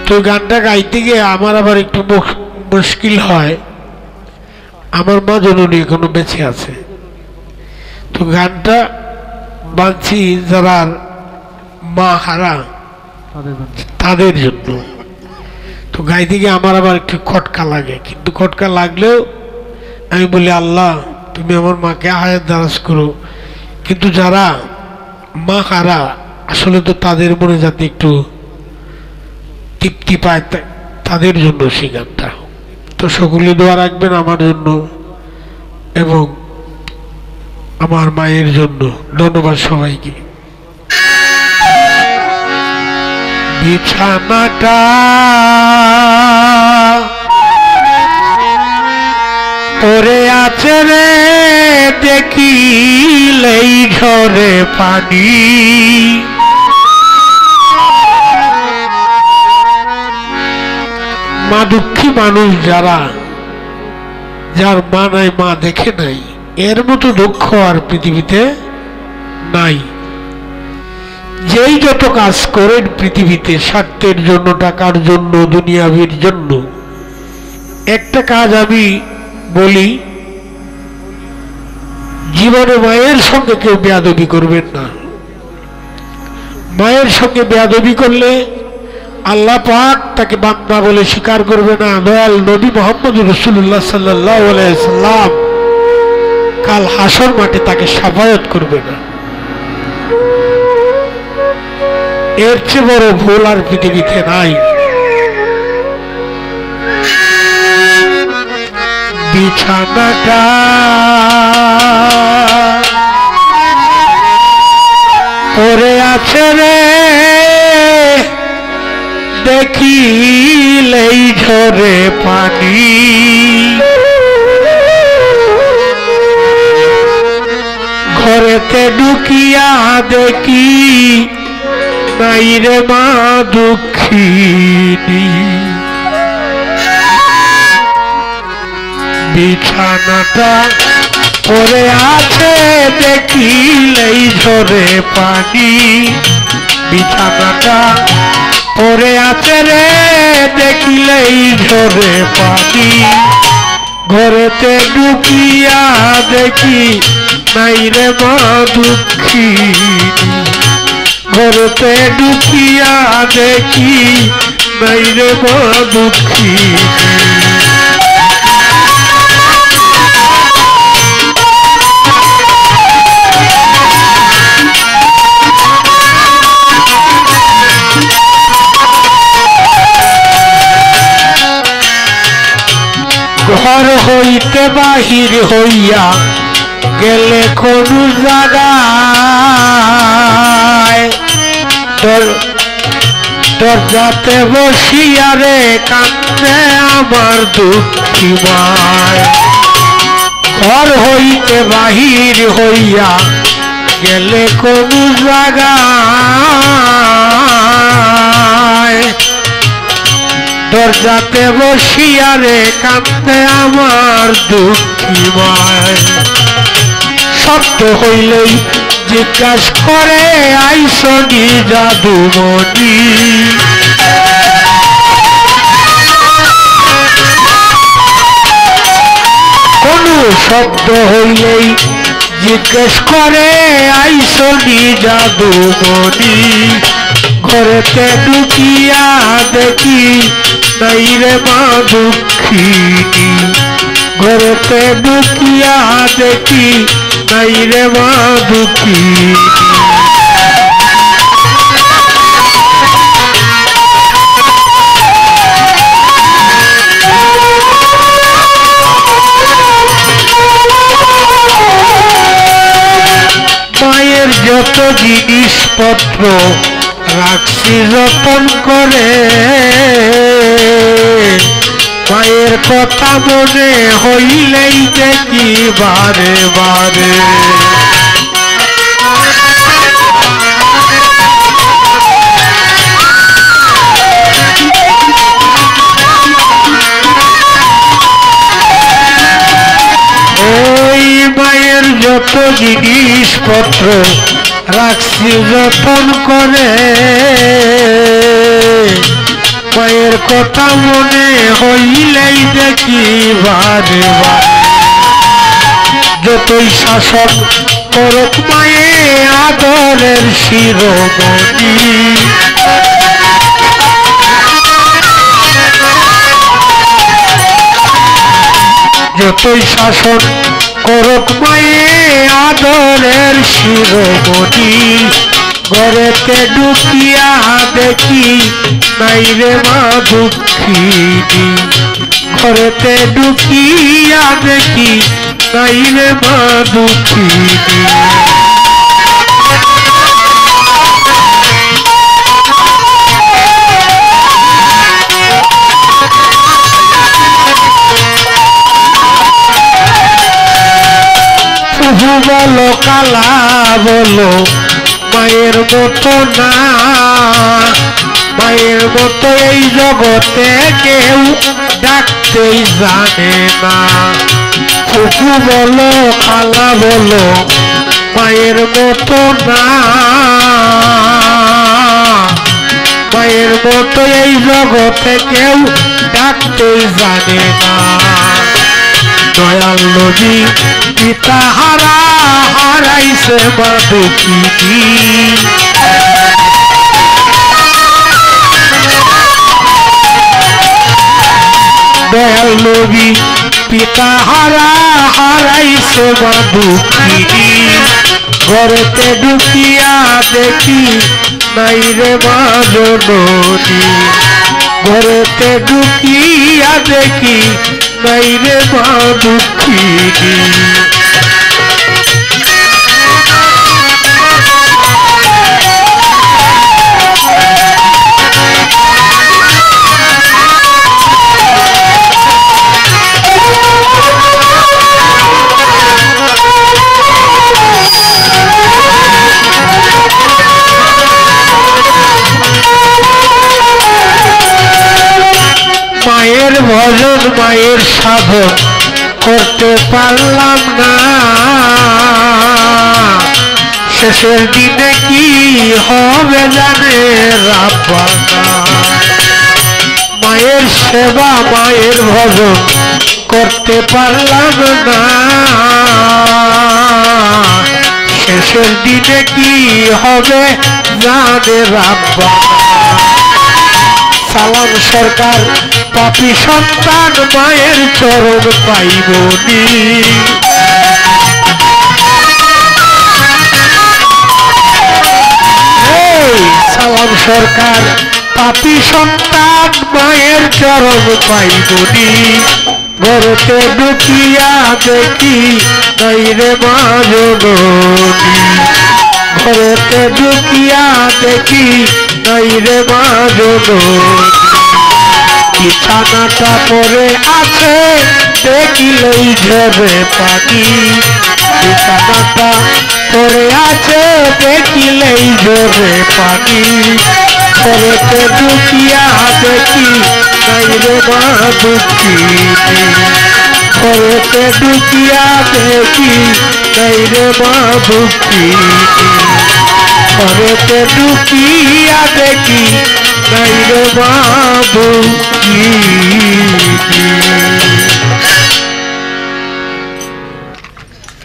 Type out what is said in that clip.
তো গানটা গাইতে গিয়ে আমার আবার একটু মুশকিল হয়। আমার মা জননী এখনো বেঁচে আছে, তো গানটা বাঁধছি যারা মা হারা তাদের জন্য। তো গাইতে গিয়ে আমার আবার একটু খটকা লাগে, কিন্তু খটকা লাগলেও আমি বলি আল্লাহ তুমি আমার মাকে হায়াত দারাজ করো। কিন্তু যারা মা হারা আসলে তো তাদের মনে যাতে একটু তৃপ্তি পায় তাদের জন্য সেই গানটা। তো সকলে দোয়া রাখবেন আমার জন্য এবং আমার মায়ের জন্য। ধন্যবাদ সবাইকে। বিছানাটা পড়ে আছে রে দেখিলেই ঝরে পানি, মা দুঃখী মানুষ যারা, যার মা নাই মা দেখে নাই, এর মতো দুঃখ আর পৃথিবীতে নাই। যেই যত কাজ করেন পৃথিবীতে স্বার্থের জন্য, টাকার জন্য, দুনিয়াবির জন্য, একটা কাজ আমি বলি, জীবনে মায়ের সঙ্গে কেউ বেয়াদবি করবেন না। মায়ের সঙ্গে বেয়াদবি করলে আল্লাহ পাক তাকে বান্দা বলে স্বীকার করবে না। দয়াল নবী মুহাম্মদ রাসূলুল্লাহ সাল্লাল্লাহু আলাইহি ওয়াসাল্লাম কাল হাসর মাঠে তাকে শাফায়াত করবে না। এর চেয়ে বড় ভুল আর পৃথিবীতে নাই। বিছানাটা পড়ে আছে রে দেখিলেই ঝরে পানি, ঘরেতে ঢুকিয়া দেখি নাই রে মা দুঃখিনী, বিছানাটা পড়ে আছে দেখিলেই ঝরে পানি, বিছানাটা পড়ে আছে রে দেখিলেই ঝরে পানি, ঘরেতে ঢুকিয়া দেখি নাই রে মা দুঃখিনী, ঘরেতে ঢুকিয়া দেখি নাই রে মা দুঃখিনী। ঘর হইতে বাহির হইয়া গেলে কোন জায়গায়, দরজাতে বসিয়া রে কান্দে আমার দুঃখী মায়, ঘর হইতে বাহির হইয়া গেলে কোন জায়গায়, দরজাতে বসিয়া রে কান্দে আমার দুঃখী মায়, শব্দ হইলেই জিজ্ঞাসা করে আইসনি জাদুমণি, কোন শব্দ হইলেই জিজ্ঞেস করে আইসনি জাদুমণি, ঘরেতে ঢুকিয়া দেখি নাই রে মা দুঃখিনী, ঘরেতে ঢুকিয়া দেখি নাই রে মা দুঃখিনী। মায়ের যত জিনিসপত্র রাখছি যতন করে, মায়ের কথা মনে হইলেই দেখি বারে বারে, ওই মায়ের যত জিনিসপত্র রাখছি যতন করে, মায়ের কথা মনে হইলেই দেখি বারে বারে যতই শাসন করুক মায়ে আদরের শিরোমণি যতই শাসন করুক মায়ে আদরের শিরোমণি ঘরেতে ঢুকিয়া দেখি নাই রে মা দুঃখিনী ঘরেতে ঢুকিয়া দেখি নাই রে মা দুঃখিনী প্রভু বলো কালা বলো মায়ের মতো না মায়ের মতো এই জগতে কেউ ডাকতেই জানে না প্রভু বলো কালা বলো মায়ের মতো না মায়ের মতো এই জগতে কেউ ডাকতেই জানে না দয়াল নবী পিতা হারা হারাইছে মা দুঃখিনী দয়াল নবী পিতা হারা হারাইছে মা দুঃখিনী ঘরেতে ঢুকিয়া দেখি নাই রে মা জননী ঘরেতে ঢুকিয়া দেখি নাই রে মা দুঃখিনী মায়ের ভজন মায়ের সাধন করতে পারলাম না শেষের দিনে কি হবে জানে রাব্বানা মায়ের সেবা মায়ের ভজন করতে পারলাম না শেষের দিনে কি হবে জানে রাব্বানা সালাম সরকার পাপী সন্তান মায়ের চরণ পাইবনি সালাম সরকার পাপী সন্তান মায়ের চরণ পাইবনি ঘরেতে ঢুকিয়া দেখি নাই রে মা জননী ঘরেতে ঢুকিয়া দেখি নাই রে মা জননী বিছানাটা পরে আছে দেখিলেই ঝরে পানি বিছানাটা পরে আছে দেখিলেই ঝরে পানি ঘরেতে ঢুকিয়া দেখি নাই রে মা দুঃখিনী ঘরেতে ঢুকিয়া দেখি নাই রে মা দুঃখিনী ঘরেতে ঢুকিয়া দেখি নাই রে মা দুঃখিনী